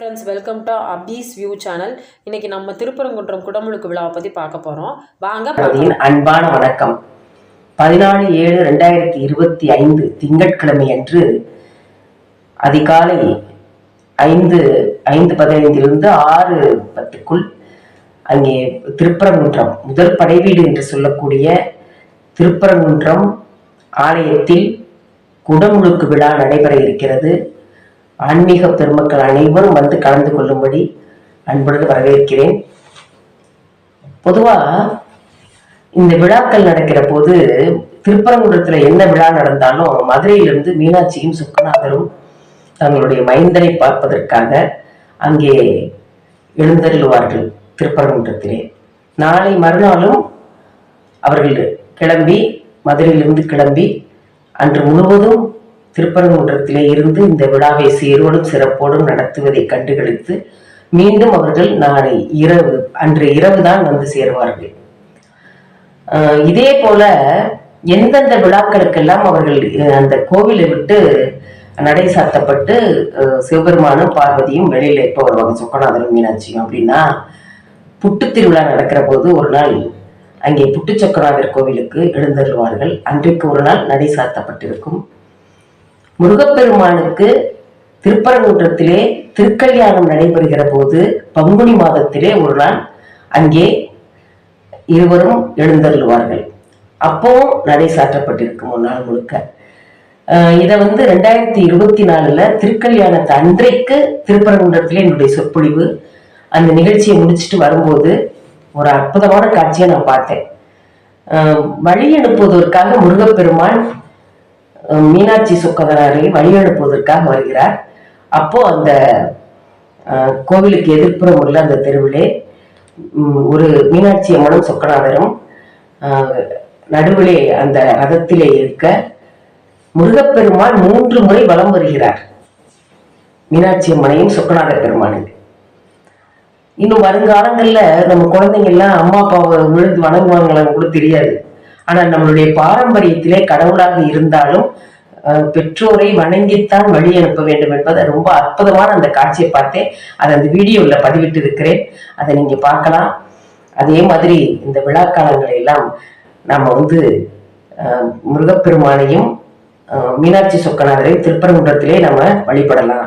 Friends, welcome to அபீஸ் view channel. இன்னைக்கு நம்ம திருப்பரங்குன்றம் குடமுழுக்கு விழாவை பற்றி பார்க்க போகிறோம். வாங்க. அன்பான வணக்கம். 14/7/2025 திங்கட்கிழமை அன்று அதிகாலை 5:15 6:10 அங்கே திருப்பரங்குன்றம் முதல் படைவீடு என்று சொல்லக்கூடிய திருப்பரங்குன்றம் ஆலயத்தில் குடமுழுக்கு விழா நடைபெற இருக்கிறது. ஆன்மீக பெருமக்கள் அனைவரும் வந்து கலந்து கொள்ளும்படி அன்புடன் வரவேற்கிறேன். பொதுவா இந்த விழாக்கள் நடக்கிற போது திருப்பரங்குன்றத்துல என்ன விழா நடந்தாலும் மதுரையிலிருந்து மீனாட்சியும் சுக்கநாதரும் தங்களுடைய மைந்தனை பார்ப்பதற்காக அங்கே எழுந்தருளுவார்கள் திருப்பரங்குன்றத்திலே. நாளை மறுநாளும் அவர்கள் கிளம்பி மதுரையிலிருந்து கிளம்பி அன்று முழுவதும் திருப்பரங்குன்றத்திலே இருந்து இந்த விழாவை சீரோடும் சிறப்போடும் நடத்துவதை கண்டுகளித்து மீண்டும் அவர்கள் நாளை அன்று இரவுதான் வந்து சேருவார்கள். இதே போல எந்தெந்த விழாக்களுக்கெல்லாம் அவர்கள் அந்த கோவிலை விட்டு நடை சாத்தப்பட்டு சிவபெருமானும் பார்வதியும் வெளியில எப்போ வருவாங்க, சொக்கநாதரும் மீனாட்சியும் அப்படின்னா, புட்டு திருவிழா நடக்கிற போது ஒரு நாள் அங்கே புட்டு சொக்கநாதர் கோவிலுக்கு எழுந்தருள்வார்கள். அன்றைக்கு ஒரு நாள் நடை சாத்தப்பட்டிருக்கும். முருகப்பெருமானுக்கு திருப்பரங்குன்றத்திலே திருக்கல்யாணம் நடைபெறுகிற போது பங்குனி மாதத்திலே ஒரு நாள் அங்கே இருவரும் எழுந்தருள்வார்கள். அப்போ நடை சாற்றப்பட்டிருக்கும் ஒரு நாள் முழுக்க. இதை 2024 திருக்கல்யாணத்தை அன்றைக்கு திருப்பரங்குன்றத்திலே என்னுடைய சொற்பொழிவு அந்த நிகழ்ச்சியை முடிச்சுட்டு வரும்போது ஒரு அற்புதமான காட்சியை நான் பார்த்தேன். வழி அனுப்புவதற்காக முருகப்பெருமான் மீனாட்சி சுக்கநாதரை வழி அனுப்புவதற்காக வருகிறார். அப்போ அந்த கோவிலுக்கு எதிர்ப்புறம் உள்ள அந்த தெருவிலே ஒரு மீனாட்சி அம்மனும் சொக்கநாதரும் நடுவிலே அந்த ரதத்திலே இருக்க முருகப்பெருமான் 3 முறை வலம் வருகிறார் மீனாட்சி அம்மனையும் சொக்கநாத பெருமானுக்கு. இன்னும் வருங்காலங்கள்ல நம்ம குழந்தைங்க எல்லாம் அம்மா அப்பாவை விழுந்து வணங்குவாங்களான்னு கூட தெரியாது. ஆனா நம்மளுடைய பாரம்பரியத்திலே கடவுளாக இருந்தாலும் பெற்றோரை வணங்கித்தான் வழி அனுப்ப வேண்டும் என்பது ரொம்ப அற்புதமான அந்த காட்சியை பார்த்தேன். அதை அந்த வீடியோல பதிவிட்டு இருக்கிறேன், அதை நீங்க பார்க்கலாம். அதே மாதிரி இந்த விழா காலங்களை எல்லாம் நாம முருகப்பெருமானையும் மீனாட்சி சொக்கநாதரை திருப்பரங்குன்றத்திலே நம்ம வழிபடலாம்.